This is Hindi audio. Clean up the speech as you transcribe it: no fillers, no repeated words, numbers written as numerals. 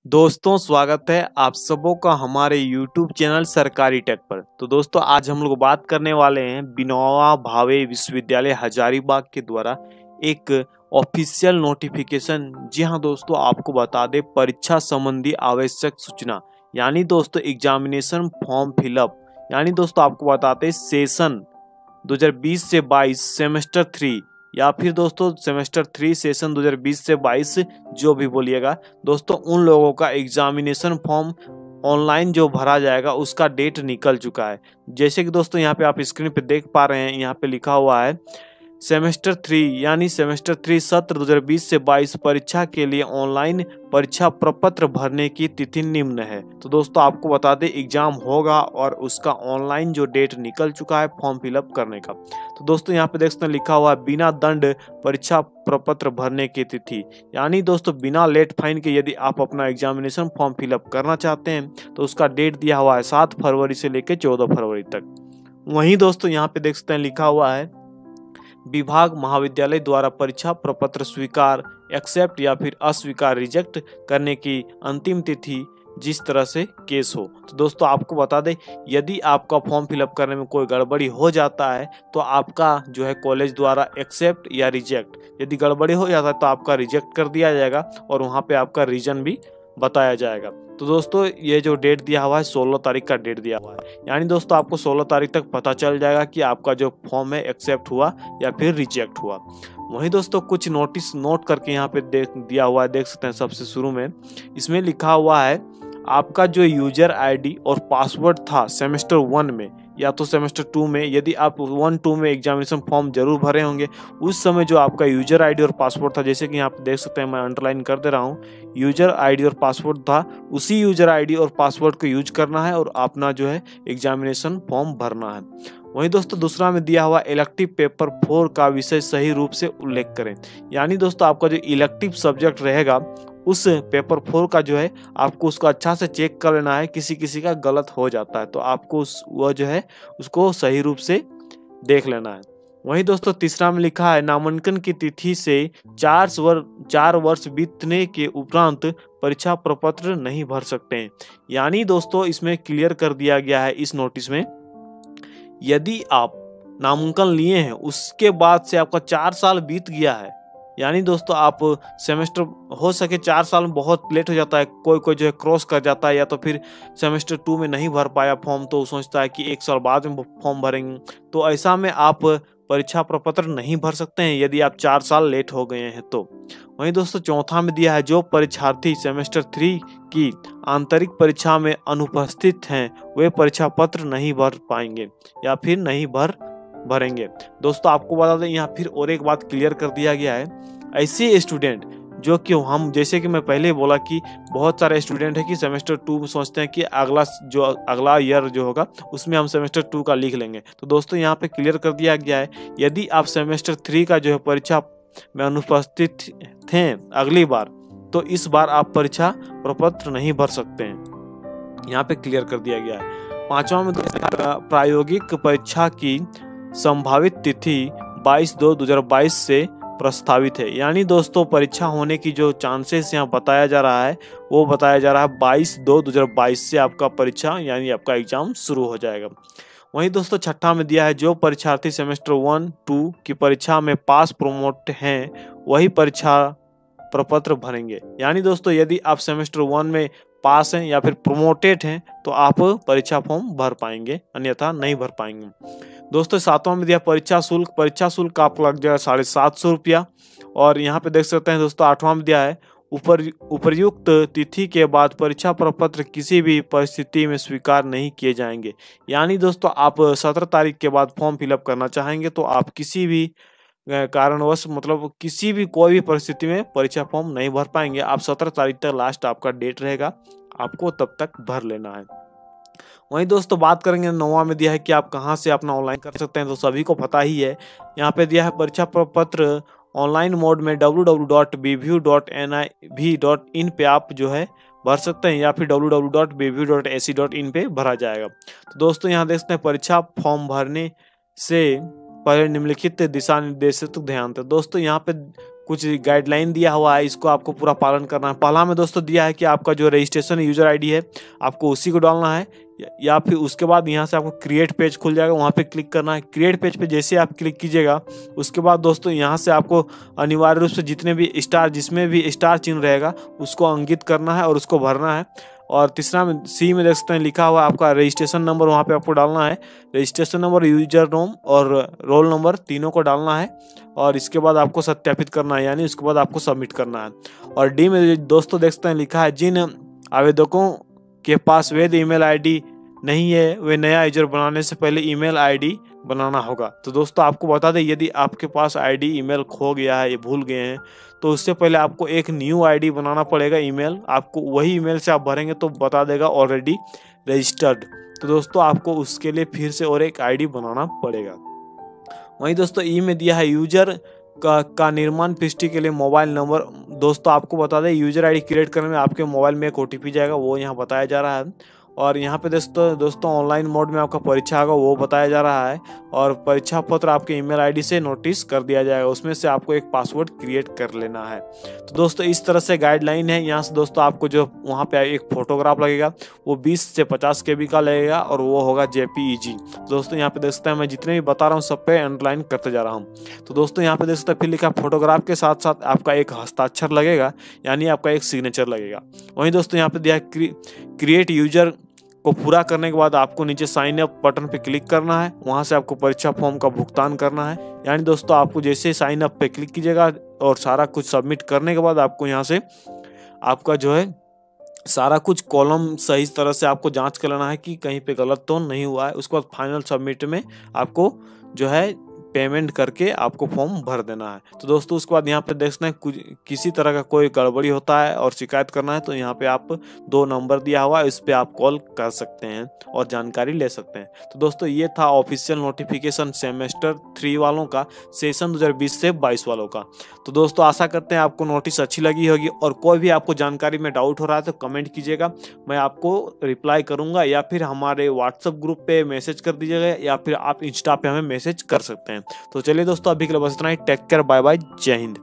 दोस्तों स्वागत है आप सबों का हमारे YouTube चैनल सरकारी टेक पर। तो दोस्तों आज हम लोग बात करने वाले हैं विनोबा भावे विश्वविद्यालय हजारीबाग के द्वारा एक ऑफिशियल नोटिफिकेशन। जी हाँ दोस्तों, आपको बता दें परीक्षा संबंधी आवश्यक सूचना यानी दोस्तों एग्जामिनेशन फॉर्म फिलअप, यानी दोस्तों आपको बताते हैं सेशन 2020 से 22 सेमेस्टर 3 या फिर दोस्तों सेमेस्टर 3 सेशन 2020 से 22 जो भी बोलिएगा दोस्तों, उन लोगों का एग्जामिनेशन फॉर्म ऑनलाइन जो भरा जाएगा उसका डेट निकल चुका है। जैसे कि दोस्तों यहाँ पे आप स्क्रीन पे देख पा रहे हैं, यहाँ पे लिखा हुआ है सेमेस्टर 3 यानी सेमेस्टर 3 सत्र 2020 से 22 परीक्षा के लिए ऑनलाइन परीक्षा प्रपत्र भरने की तिथि निम्न है। तो दोस्तों आपको बता दें एग्जाम होगा और उसका ऑनलाइन जो डेट निकल चुका है फॉर्म फिलअप करने का। तो दोस्तों यहाँ पे देख सकते हैं लिखा हुआ है बिना दंड परीक्षा प्रपत्र भरने की तिथि, यानी दोस्तों बिना लेट फाइन के यदि आप अपना एग्जामिनेशन फॉर्म फिलअप करना चाहते हैं तो उसका डेट दिया हुआ है 7 फरवरी से लेकर 14 फरवरी तक। वहीं दोस्तों यहाँ पे देख सकते हैं लिखा हुआ है विभाग महाविद्यालय द्वारा परीक्षा प्रपत्र स्वीकार एक्सेप्ट या फिर अस्वीकार रिजेक्ट करने की अंतिम तिथि जिस तरह से केस हो। तो दोस्तों आपको बता दें यदि आपका फॉर्म फिलअप करने में कोई गड़बड़ी हो जाता है तो आपका जो है कॉलेज द्वारा एक्सेप्ट या रिजेक्ट, यदि गड़बड़ी हो जाता है तो आपका रिजेक्ट कर दिया जाएगा और वहाँ पे आपका रीजन भी बताया जाएगा। तो दोस्तों ये जो डेट दिया हुआ है 16 तारीख का डेट दिया हुआ है, यानी दोस्तों आपको 16 तारीख तक पता चल जाएगा कि आपका जो फॉर्म है एक्सेप्ट हुआ या फिर रिजेक्ट हुआ। वहीं दोस्तों कुछ नोटिस नोट करके यहाँ पे दिया हुआ है, देख सकते हैं सबसे शुरू में इसमें लिखा हुआ है आपका जो यूजर आईडी और पासवर्ड था सेमेस्टर 1 में या तो सेमेस्टर 2 में, यदि आप 1-2 में एग्जामिनेशन फॉर्म जरूर भरे होंगे उस समय जो आपका यूजर आईडी और पासवर्ड था, जैसे कि यहाँ पे देख सकते हैं मैं अंडरलाइन कर दे रहा हूँ, यूजर आईडी और पासवर्ड था उसी यूजर आईडी और पासवर्ड को यूज करना है और अपना जो है एग्जामिनेशन फॉर्म भरना है। वहीं दोस्तों दूसरा में दिया हुआ इलेक्टिव पेपर 4 का विषय सही रूप से उल्लेख करें, यानी दोस्तों आपका जो इलेक्टिव सब्जेक्ट रहेगा उस पेपर 4 का जो है आपको उसको अच्छा से चेक कर लेना है, किसी किसी का गलत हो जाता है तो आपको वह जो है उसको सही रूप से देख लेना है। वहीं दोस्तों तीसरा में लिखा है नामांकन की तिथि से 4 वर्ष बीतने के उपरांत परीक्षा प्रपत्र नहीं भर सकते हैं, यानी दोस्तों इसमें क्लियर कर दिया गया है इस नोटिस में यदि आप नामांकन लिए हैं उसके बाद से आपका 4 साल बीत गया है, यानी दोस्तों आप सेमेस्टर हो सके 4 साल में बहुत लेट हो जाता है, कोई कोई जो है क्रॉस कर जाता है या तो फिर सेमेस्टर 2 में नहीं भर पाया फॉर्म तो सोचता है कि 1 साल बाद में फॉर्म भरेंगे, तो ऐसा में आप परीक्षा प्रपत्र नहीं भर सकते हैं यदि आप 4 साल लेट हो गए हैं तो। वहीं दोस्तों चौथा में दिया है जो परीक्षार्थी सेमेस्टर 3 की आंतरिक परीक्षा में अनुपस्थित हैं वे परीक्षा पत्र नहीं भर पाएंगे या फिर नहीं भरेंगे। दोस्तों आपको बता दें यहाँ फिर और एक बात क्लियर कर दिया गया है, ऐसे स्टूडेंट जो कि हम जैसे कि मैं पहले बोला कि बहुत सारे स्टूडेंट है कि सेमेस्टर 2 में सोचते हैं कि अगला ईयर जो होगा उसमें हम सेमेस्टर 2 का लिख लेंगे। तो दोस्तों यहाँ पे क्लियर कर दिया गया है यदि आप सेमेस्टर 3 का जो है परीक्षा में अनुपस्थित थे अगली बार तो इस बार आप परीक्षा प्रपत्र नहीं भर सकते हैं, यहाँ पे क्लियर कर दिया गया है। पांचवा में प्रायोगिक परीक्षा की संभावित तिथि 22/2/2022 से प्रस्तावित है, यानी दोस्तों परीक्षा होने की जो चांसेस यहाँ बताया जा रहा है वो बताया जा रहा है 22/2/2022 से आपका परीक्षा यानी आपका एग्जाम शुरू हो जाएगा। वहीं दोस्तों छठा में दिया है जो परीक्षार्थी सेमेस्टर 1-2 की परीक्षा में पास प्रोमोट हैं वही परीक्षा प्रपत्र भरेंगे, यानी दोस्तों यदि आप सेमेस्टर 1 में पास हैं या फिर प्रोमोटेड हैं तो आप परीक्षा फॉर्म भर पाएंगे, अन्यथा नहीं भर पाएंगे। दोस्तों सातवां में दिया परीक्षा शुल्क आपको लग जाएगा 750 रुपया। और यहाँ पे देख सकते हैं दोस्तों आठवां में दिया है उपर्युक्त तिथि के बाद परीक्षा प्रपत्र किसी भी परिस्थिति में स्वीकार नहीं किए जाएंगे, यानी दोस्तों आप 17 तारीख के बाद फॉर्म फिलअप करना चाहेंगे तो आप किसी भी कारणवश मतलब किसी भी कोई भी परिस्थिति में परीक्षा फॉर्म नहीं भर पाएंगे। आप 17 तारीख तक लास्ट आपका डेट रहेगा, आपको तब तक भर लेना है। वहीं दोस्तों बात करेंगे 9वां में दिया है कि आप कहां से अपना ऑनलाइन कर सकते हैं, तो सभी को पता ही है। यहाँ पे दिया है परीक्षा प्रपत्र ऑनलाइन मोड में www.bvu.niv.in पे आप जो है भर सकते हैं या फिर www.bvu.ac.in पे भरा जाएगा। तो दोस्तों यहाँ देख सकते हैं परीक्षा फॉर्म भरने से पहले निम्नलिखित दिशा निर्देशों तक ध्यान दें। दोस्तों यहाँ पे कुछ गाइडलाइन दिया हुआ है, इसको आपको पूरा पालन करना है। पहला में दोस्तों दिया है कि आपका जो रजिस्ट्रेशन यूजर आईडी है आपको उसी को डालना है, या फिर उसके बाद यहाँ से आपको क्रिएट पेज खुल जाएगा, वहाँ पे क्लिक करना है। क्रिएट पेज पे जैसे आप क्लिक कीजिएगा उसके बाद दोस्तों यहाँ से आपको अनिवार्य रूप से जितने भी स्टार, जिसमें भी स्टार चिन्ह रहेगा उसको अंकित करना है और उसको भरना है। और तीसरा में सी में देख सकते हैं लिखा हुआ आपका रजिस्ट्रेशन नंबर, वहाँ पे आपको डालना है। रजिस्ट्रेशन नंबर, यूजर नेम और रोल नंबर तीनों को डालना है और इसके बाद आपको सत्यापित करना है, यानी उसके बाद आपको सबमिट करना है। और डी में दोस्तों देख सकते हैं लिखा है जिन आवेदकों के पास वैध ईमेल आईडी नहीं है वे नया यूजर बनाने से पहले ईमेल आईडी बनाना होगा। तो दोस्तों आपको बता दें, यदि आपके पास आईडी ईमेल खो गया है, ये भूल गए हैं, तो उससे पहले आपको एक न्यू आईडी बनाना पड़ेगा। ईमेल आपको वही ईमेल से आप भरेंगे तो बता देगा ऑलरेडी रजिस्टर्ड। तो दोस्तों आपको उसके लिए फिर से और एक आईडी बनाना पड़ेगा। वहीं दोस्तों ई में दिया है यूजर का निर्माण पुष्टि के लिए मोबाइल नंबर। दोस्तों आपको बता दें, यूजर आईडी क्रिएट करने में आपके मोबाइल में एक ओटीपी जाएगा, वो यहाँ बताया जा रहा है। और यहाँ पे दोस्तों ऑनलाइन मोड में आपका परीक्षा होगा वो बताया जा रहा है। और परीक्षा पत्र आपके ईमेल आईडी से नोटिस कर दिया जाएगा, उसमें से आपको एक पासवर्ड क्रिएट कर लेना है। तो दोस्तों इस तरह से गाइडलाइन है। यहाँ से दोस्तों आपको जो वहाँ पे एक फोटोग्राफ लगेगा वो 20 से 50 KB का लगेगा और वो होगा JPEG। दोस्तों यहाँ पे देख सकते हैं, मैं जितने भी बता रहा हूँ सब पे अंडरलाइन करते जा रहा हूँ। तो दोस्तों यहाँ पे देख सकते हैं फिर लिखा फोटोग्राफ के साथ साथ आपका एक हस्ताक्षर लगेगा, यानी आपका एक सिग्नेचर लगेगा। वहीं दोस्तों यहाँ पे दिया क्रिएट यूजर को पूरा करने के बाद आपको नीचे साइन अप बटन पे क्लिक करना है, वहां से आपको परीक्षा फॉर्म का भुगतान करना है। यानी दोस्तों आपको जैसे साइन अप पे क्लिक कीजिएगा और सारा कुछ सबमिट करने के बाद आपको यहाँ से आपका जो है सारा कुछ कॉलम सही तरह से आपको जांच कर लेना है कि कहीं पे गलत तो नहीं हुआ है। उसके बाद फाइनल सबमिट में आपको जो है पेमेंट करके आपको फॉर्म भर देना है। तो दोस्तों उसके बाद यहाँ पे देखना है किसी तरह का कोई गड़बड़ी होता है और शिकायत करना है तो यहाँ पे आप 2 नंबर दिया हुआ है, इस पे आप कॉल कर सकते हैं और जानकारी ले सकते हैं। तो दोस्तों ये था ऑफिशियल नोटिफिकेशन सेमेस्टर 3 वालों का, सेशन 2020 से 22 वालों का। तो दोस्तों आशा करते हैं आपको नोटिस अच्छी लगी होगी और कोई भी आपको जानकारी में डाउट हो रहा है तो कमेंट कीजिएगा, मैं आपको रिप्लाई करूंगा, या फिर हमारे व्हाट्सएप ग्रुप पे मैसेज कर दीजिएगा, या फिर आप इंस्टा पे हमें मैसेज कर सकते हैं। तो चलिए दोस्तों अभी के लिए बस इतना ही। टेक केयर, बाय बाय, जय हिंद।